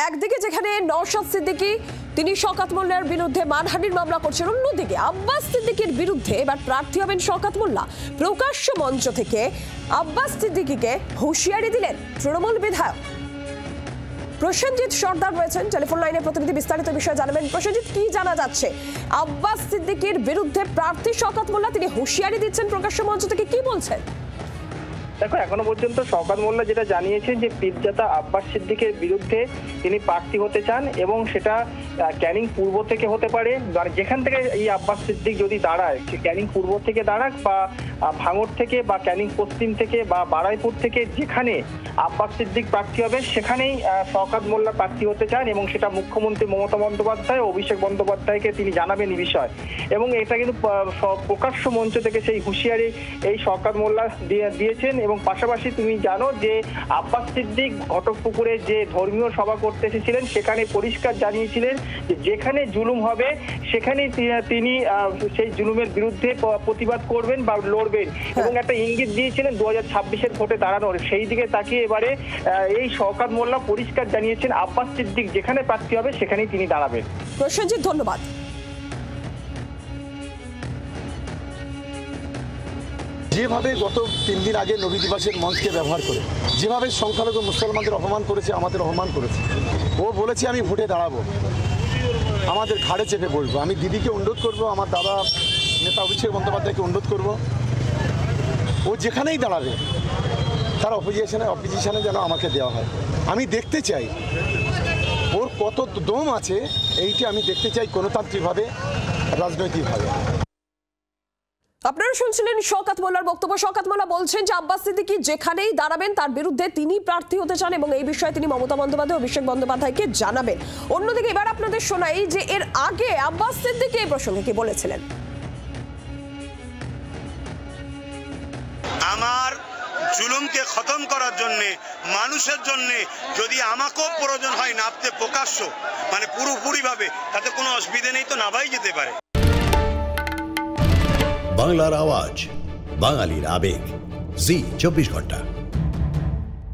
একদিকে যেখানে নওশাদ সিদ্দিকী তিনি শওকত মোল্লার বিরুদ্ধে মানহানির মামলা করছেন, অন্যদিকে আব্বাস সিদ্দিকীর বিরুদ্ধে এবার প্রার্থী হবেন শওকত মোল্লা। প্রকাশ্য মঞ্চ থেকে আব্বাস সিদ্দিকীকে হুঁশিয়ারি দিলেন তৃণমূল বিধায়ক। প্রসেনজিৎ সর্দার রয়েছেন টেলিফোন লাইনে, প্রতিনিধি বিস্তারিত বিষয় জানাবেন। প্রসেনজিৎ, কি জানা যাচ্ছে? আব্বাস সিদ্দিকীর বিরুদ্ধে প্রার্থী শওকত মোল্লা তিনি হুঁশিয়ারি দিচ্ছেন প্রকাশ্য মঞ্চ থেকে, কি বলছেন? দেখো, এখনো পর্যন্ত শওকত মোল্লা যেটা জানিয়েছেন যে পীরজাদা আব্বাস সিদ্দিকের বিরুদ্ধে তিনি প্রার্থী হতে চান এবং সেটা ক্যানিং পূর্ব থেকে হতে পারে। যেখান থেকে এই আব্বাস সিদ্দিক যদি দাঁড়ায়, সে ক্যানিং পূর্ব থেকে দাঁড়াক বা ভাঙড় থেকে বা ক্যানিং পশ্চিম থেকে বা বারাইপুর থেকে, যেখানে আব্বাস সিদ্দিক প্রার্থী হবে সেখানেই শওকত মোল্লা প্রার্থী হতে চান এবং সেটা মুখ্যমন্ত্রী মমতা বন্দ্যোপাধ্যায় ও অভিষেক বন্দ্যোপাধ্যায়কে তিনি জানাবেন এই বিষয়। এবং এটা কিন্তু প্রকাশ্য মঞ্চ থেকে সেই হুঁশিয়ারি এই শওকত মোল্লা দিয়েছেন। এবং পাশাপাশি তুমি জানো যে আব্বাস সিদ্দিক ঘটকপুকুরে যে ধর্মীয় সভা করতে এসেছিলেন সেখানে পরিষ্কার জানিয়েছিলেন যে যেখানে জুলুম হবে সেখানে তিনি সেই জুলুমের বিরুদ্ধে প্রতিবাদ করবেন বা লড়বেন এবং একটা ইঙ্গিত দিয়েছিলেন 2026-এর ভোটে দাঁড়ানোর। সেই দিকে তাকিয়ে এবারে এই শওকত মোল্লা পরিষ্কার জানিয়েছেন আব্বাস সিদ্দিক যেখানে প্রার্থী হবে সেখানেই তিনি দাঁড়াবেন। প্রসেনজিৎ, ধন্যবাদ। যেভাবে গত 3 দিন আগে নবী দিবসের মঞ্চকে ব্যবহার করে যেভাবে সংখ্যালঘু মুসলমানদের অপমান করেছে, আমাদের অপমান করেছে, ও বলেছে আমি ভোটে দাঁড়াবো, আমাদের ঘাড়ে চেপে বসবো। আমি দিদিকে অনুরোধ করব, আমার দাদা নেতা অভিষেক বন্দ্যোপাধ্যায়কে অনুরোধ করব, ও যেখানেই দাঁড়াবে তার অপোজিশনে যেন আমাকে দেওয়া হয়। আমি দেখতে চাই ওর কত দম আছে, এইটা আমি দেখতে চাই গণতান্ত্রিকভাবে, রাজনৈতিকভাবে। আপনারা শুনছিলেন শওকত মোল্লার বক্তব্য। শওকত মোল্লা বলছেন যে আব্বাস সিদ্দিকী যেখানেই দাঁড়াবেন তার বিরুদ্ধে তিনি প্রার্থী হতে চান এবং এই বিষয়ে তিনি মমতা বন্দ্যোপাধ্যায়, অভিষেক বন্দ্যোপাধ্যায়কে জানাবেন। অন্যদিকে এবার আপনাদের শোনাই যে এর আগে আব্বাস সিদ্দিকী এই প্রসঙ্গে কি বলেছিলেন। আমার জুলুমকে খতম করার জন্য, মানুষের জন্য যদি আমাকেও প্রয়োজন হয় নামতে প্রকাশ্য, মানে পুরোপুরিভাবে, তাতে কোনো অসুবিধা নেই, তো নামাই যেতে পারে। বাংলার আওয়াজ, বাঙালির আবেগ, জি 24 ঘন্টা।